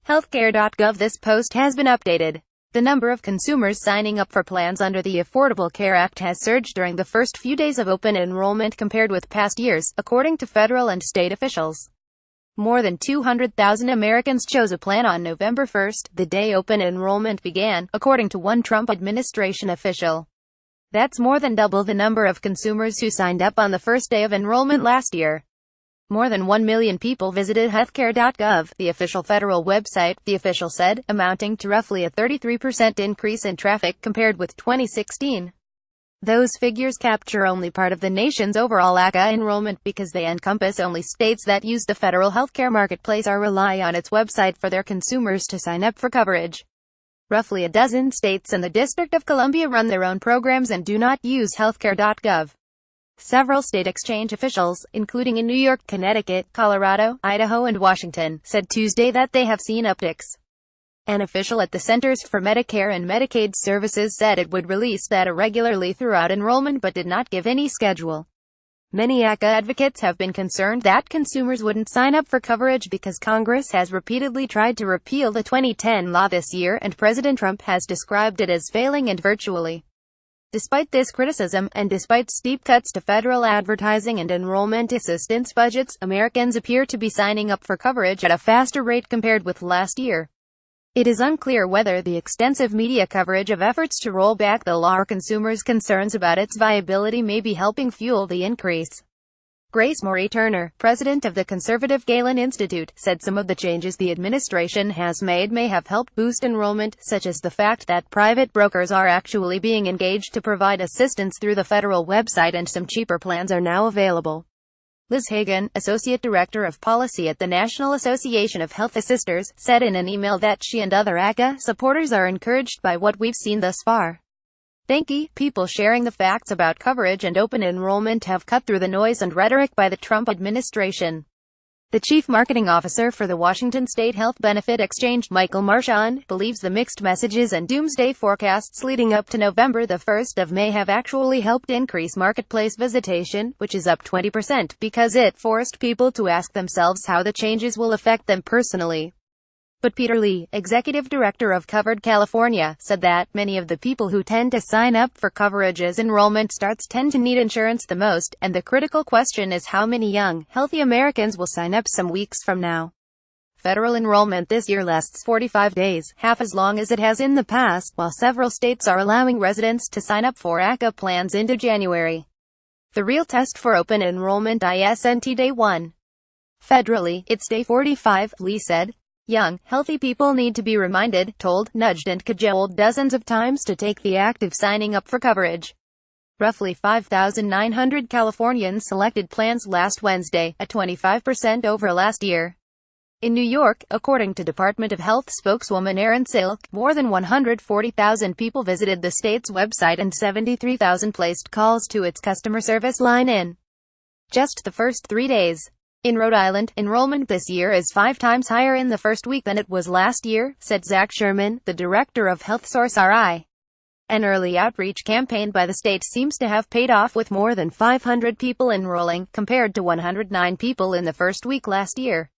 HealthCare.gov This post has been updated. The number of consumers signing up for plans under the Affordable Care Act has surged during the first few days of open enrollment compared with past years, according to federal and state officials. More than 200,000 Americans chose a plan on November 1, the day open enrollment began, according to one Trump administration official. That's more than double the number of consumers who signed up on the first day of enrollment last year. More than 1 million people visited HealthCare.gov, the official federal website, the official said, amounting to roughly a 33% increase in traffic compared with 2016. Those figures capture only part of the nation's overall ACA enrollment because they encompass only states that use the federal healthcare marketplace or rely on its website for their consumers to sign up for coverage. Roughly a dozen states and the District of Columbia run their own programs and do not use HealthCare.gov. Several state exchange officials, including in New York, Connecticut, Colorado, Idaho and Washington, said Tuesday that they have seen upticks. An official at the Centers for Medicare and Medicaid Services said it would release data regularly throughout enrollment but did not give any schedule. Many ACA advocates have been concerned that consumers wouldn't sign up for coverage because Congress has repeatedly tried to repeal the 2010 law this year and President Trump has described it as failing and virtually. Despite this criticism, and despite steep cuts to federal advertising and enrollment assistance budgets, Americans appear to be signing up for coverage at a faster rate compared with last year. It is unclear whether the extensive media coverage of efforts to roll back the law or consumers' concerns about its viability may be helping fuel the increase. Grace Marie Turner, president of the conservative Galen Institute, said some of the changes the administration has made may have helped boost enrollment, such as the fact that private brokers are actually being engaged to provide assistance through the federal website and some cheaper plans are now available. Liz Hagan, associate director of policy at the National Association of Health Assisters, said in an email that she and other ACA supporters are encouraged by what we've seen thus far. Thank you. People sharing the facts about coverage and open enrollment have cut through the noise and rhetoric by the Trump administration. The chief marketing officer for the Washington State Health Benefit Exchange, Michael Marchand, believes the mixed messages and doomsday forecasts leading up to November the 1st of May have actually helped increase marketplace visitation, which is up 20%, because it forced people to ask themselves how the changes will affect them personally. But Peter Lee, executive director of Covered California, said that many of the people who tend to sign up for coverage as enrollment starts tend to need insurance the most, and the critical question is how many young, healthy Americans will sign up some weeks from now. Federal enrollment this year lasts 45 days, half as long as it has in the past, while several states are allowing residents to sign up for ACA plans into January. The real test for open enrollment isn't day 1. Federally, it's day 45, Lee said. Young, healthy people need to be reminded, told, nudged and cajoled dozens of times to take the act of signing up for coverage. Roughly 5,900 Californians selected plans last Wednesday, a 25% over last year. In New York, according to Department of Health spokeswoman Erin Silk, more than 140,000 people visited the state's website and 73,000 placed calls to its customer service line in just the first 3 days. In Rhode Island, enrollment this year is 5 times higher in the first week than it was last year, said Zach Sherman, the director of HealthSource RI. An early outreach campaign by the state seems to have paid off with more than 500 people enrolling, compared to 109 people in the first week last year.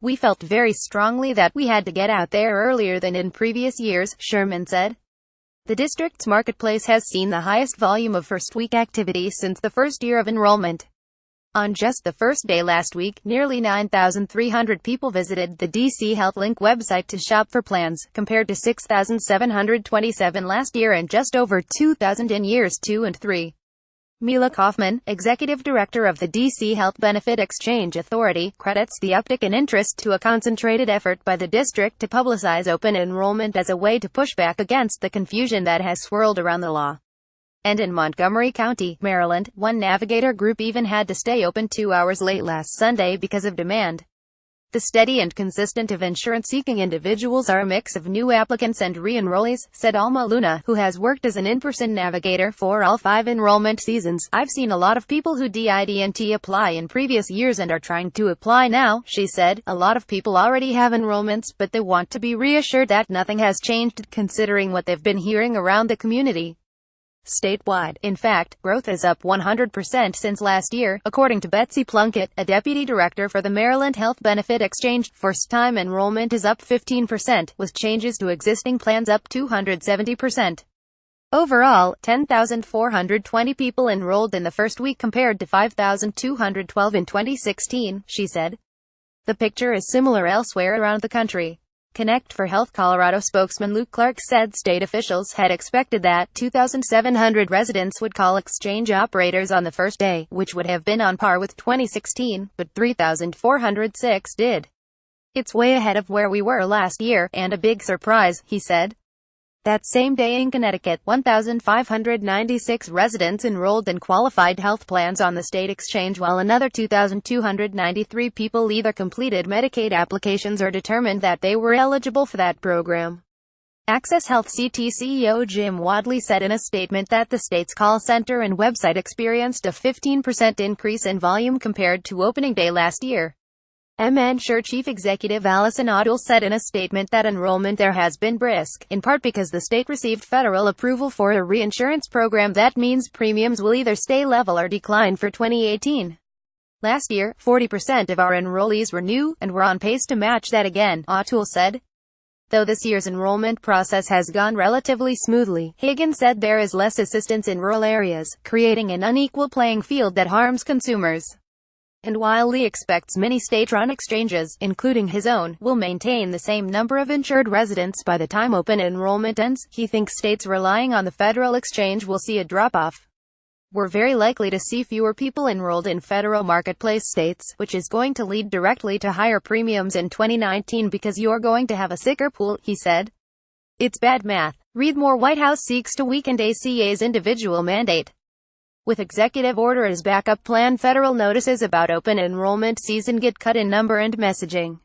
We felt very strongly that we had to get out there earlier than in previous years, Sherman said. The district's marketplace has seen the highest volume of first-week activity since the first year of enrollment. On just the first day last week, nearly 9,300 people visited the DC HealthLink website to shop for plans, compared to 6,727 last year and just over 2,000 in years 2 and 3. Mila Kaufman, executive director of the DC Health Benefit Exchange Authority, credits the uptick in interest to a concentrated effort by the district to publicize open enrollment as a way to push back against the confusion that has swirled around the law. And in Montgomery County, Maryland, one navigator group even had to stay open 2 hours late last Sunday because of demand. The steady and consistent of insurance-seeking individuals are a mix of new applicants and re-enrollees, said Alma Luna, who has worked as an in-person navigator for all 5 enrollment seasons. I've seen a lot of people who didn't apply in previous years and are trying to apply now, she said. A lot of people already have enrollments, but they want to be reassured that nothing has changed considering what they've been hearing around the community. statewide. In fact, growth is up 100% since last year, according to Betsy Plunkett, a deputy director for the Maryland Health Benefit Exchange. First-time enrollment is up 15%, with changes to existing plans up 270%. Overall, 10,420 people enrolled in the first week compared to 5,212 in 2016, she said. The picture is similar elsewhere around the country. Connect for Health Colorado spokesman Luke Clark said state officials had expected that 2,700 residents would call exchange operators on the first day, which would have been on par with 2016, but 3,406 did. It's way ahead of where we were last year, and a big surprise, he said. That same day in Connecticut, 1,596 residents enrolled in qualified health plans on the state exchange, while another 2,293 people either completed Medicaid applications or determined that they were eligible for that program. Access Health CT CEO Jim Wadley said in a statement that the state's call center and website experienced a 15% increase in volume compared to opening day last year. Ensure Chief Executive Allison Ottle said in a statement that enrollment there has been brisk, in part because the state received federal approval for a reinsurance program that means premiums will either stay level or decline for 2018. Last year, 40% of our enrollees were new, and we're on pace to match that again, Ottle said. Though this year's enrollment process has gone relatively smoothly, Higgins said there is less assistance in rural areas, creating an unequal playing field that harms consumers. And while Lee expects many state-run exchanges, including his own, will maintain the same number of insured residents by the time open enrollment ends, he thinks states relying on the federal exchange will see a drop-off. We're very likely to see fewer people enrolled in federal marketplace states, which is going to lead directly to higher premiums in 2019 because you're going to have a sicker pool, he said. It's bad math. Read more. White House seeks to weaken ACA's individual mandate. With executive order as backup plan, federal notices about open enrollment season get cut in number and messaging.